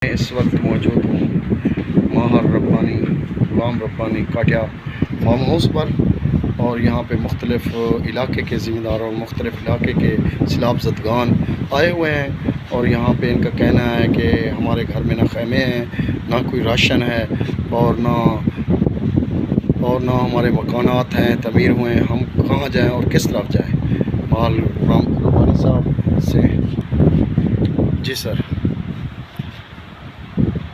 میں اس وقت موجود ہوں ماہر ربانی غلام ربانی کاٹیا فارم ہاؤس پر، اور یہاں پہ مختلف علاقے کے ذمہ دار اور مختلف علاقے کے سیلاب زدگان آئے ہوئے ہیں، اور یہاں پہ ان کا کہنا ہے کہ ہمارے گھر میں نہ خیمے ہیں، نہ کوئی راشن ہے، اور نہ ہمارے مکانات ہیں تعمیر ہوئے ہیں، ہم کہاں جائیں اور کس طرف جائیں۔ مال غلام ربانی صاحب سے جی سر۔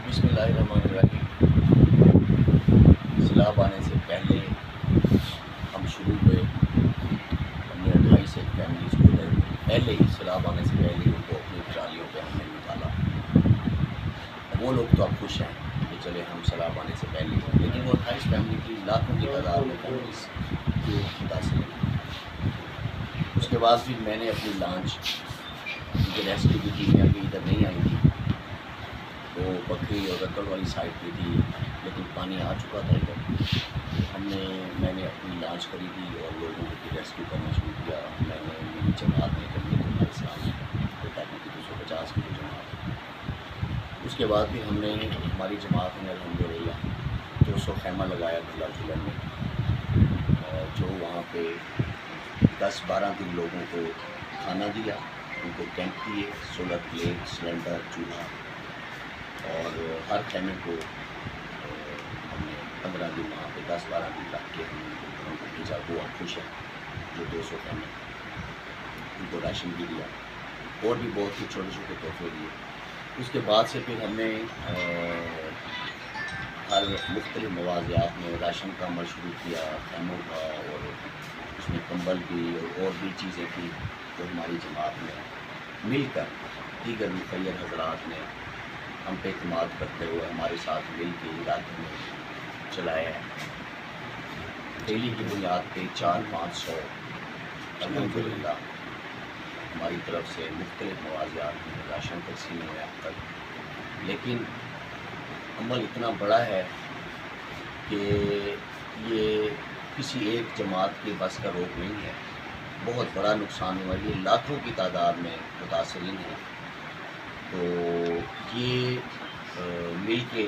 بسم اللہ الرحمن الرحیم۔ سیلاب آنے سے پہلے ہم شروع ہوئے، ہم نے 28 ایک فیملیز کو پہلے ہی سیلاب آنے سے پہلے ان کو اپنی ٹرالیوں پہ ہم نے نکالا۔ وہ لوگ تو اب خوش ہیں کہ چلے ہم سیلاب آنے سے پہلے، لیکن وہ 28 فیملی کی لاکھوں کی تعداد میں فیملیز متاثر ہیں۔ اس کے بعد پھر میں نے اپنی لانچ جو ریسکیو کی ٹیمیں ابھی ادھر نہیں آئی تھی، وہ بکری اور رکڑ والی سائڈ پہ تھی، لیکن پانی آ چکا تھا ادھر۔ میں نے اپنی لانچ خریدی اور لوگوں کو ریسکیو کرنا شروع کیا۔ میں نے میری جماعت نے کر کے ہمارے ساتھ ٹاٹا کی 250 کی جو جماعت، اس کے بعد پھر ہم نے ہماری جماعت نے الحمدللہ 200 خیمہ لگایا دھلا جھولن میں، جو وہاں پہ 10-12 دن لوگوں کو کھانا دیا، ان کو کیمپ دیے، سولر پلیٹ، سلنڈر، چولہا، اور ہر خیمے کو ہم نے 15 دن وہاں پہ 10-12 دن رکھ کے ہم نے گھروں کو بھیجا۔ وہ اب خوش ہیں جو 200 خیمے، ان کو راشن بھی دیا اور بھی بہت سے چھوٹے چھوٹے تحفے دیے۔ اس کے بعد سے پھر ہم نے ہر مختلف مواضعات میں راشن کا عمل شروع کیا، خیموں کا، اور اس میں کمبل بھی اور بھی چیزیں تھیں جو ہماری جماعت میں مل کر دیگر مخیر حضرات نے ہم پہ اعتماد کرتے ہوئے ہمارے ساتھ مل کے علاقے میں چلایا ہے۔ ڈیلی کی بنیاد پہ 400-500 الحمدللہ ہماری طرف سے مختلف مواضعات میں راشن تقسیم ہوئے اب تک، لیکن عمل اتنا بڑا ہے کہ یہ کسی ایک جماعت کے بس کا روک نہیں ہے۔ بہت بڑا نقصان ہوا، یہ لاکھوں کی تعداد میں متاثرین ہیں۔ تو یہ مل کے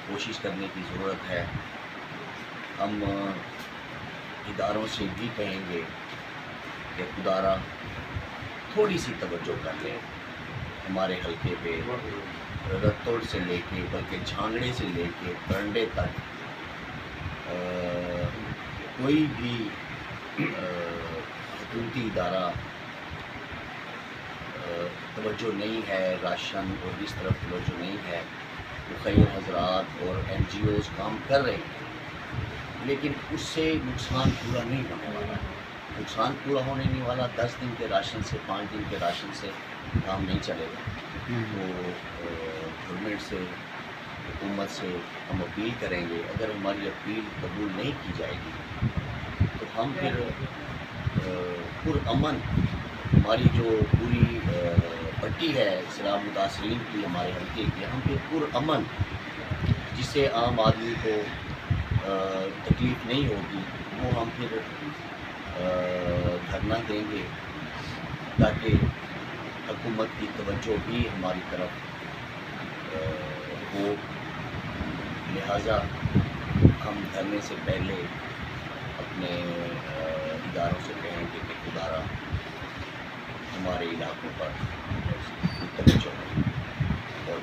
کوشش کرنے کی ضرورت ہے۔ ہم اداروں سے بھی کہیں گے کہ خدارا تھوڑی سی توجہ کر لیں ہمارے حلقے پہ، رتوڑ سے لے کے بلکہ جھانگڑے سے لے کے پرنڈے تک کوئی بھی حکومتی ادارہ توجہ نہیں ہے، راشن اور اس طرف توجہ نہیں ہے۔ مخیر حضرات اور NGOs کام کر رہے ہیں، لیکن اس سے نقصان پورا نہیں ہونے والا۔ نقصان پورا ہونے نہیں والا، 10 دن کے راشن سے، 5 دن کے راشن سے کام نہیں چلے گا۔ تو گورنمنٹ سے، حکومت سے ہم اپیل کریں گے، اگر ہماری اپیل قبول نہیں کی جائے گی تو ہم پھر پرامن ہماری جو پوری پٹی ہے سیلاب متاثرین کی، ہمارے حلقے کی، ہم پھر پرامن جس سے عام آدمی کو تکلیف نہیں ہوگی، وہ ہم پھر دھرنا دیں گے تاکہ حکومت کی توجہ بھی ہماری طرف ہو۔ لہٰذا ہم دھرنے سے پہلے اپنے اداروں سے کہیں گے کہ خدارا ہمارے علاقوں پر توجہ ہو۔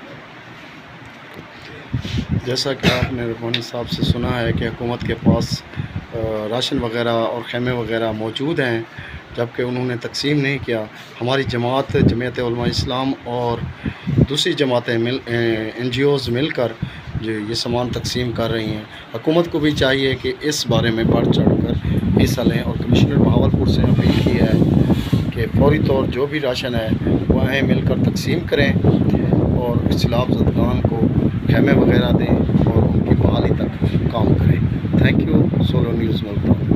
جیسا کہ آپ نے ربانی صاحب سے سنا ہے کہ حکومت کے پاس راشن وغیرہ اور خیمے وغیرہ موجود ہیں، جبکہ انہوں نے تقسیم نہیں کیا۔ ہماری جماعت جمعیت علماء اسلام اور دوسری جماعتیں NGOs مل کر جو یہ سامان تقسیم کر رہی ہیں۔ حکومت کو بھی چاہیے کہ اس بارے میں بڑھ چڑھ کر حصہ لیں، اور کمشنر بہاولپور سے اپیل کی ہے کہ فوری طور جو بھی راشن ہے وہ مل کر تقسیم کریں اور سیلاب زدگان کو خیمے وغیرہ دیں اور ان کی بحالی تک کام کریں۔ Thank you. Solo News Multan.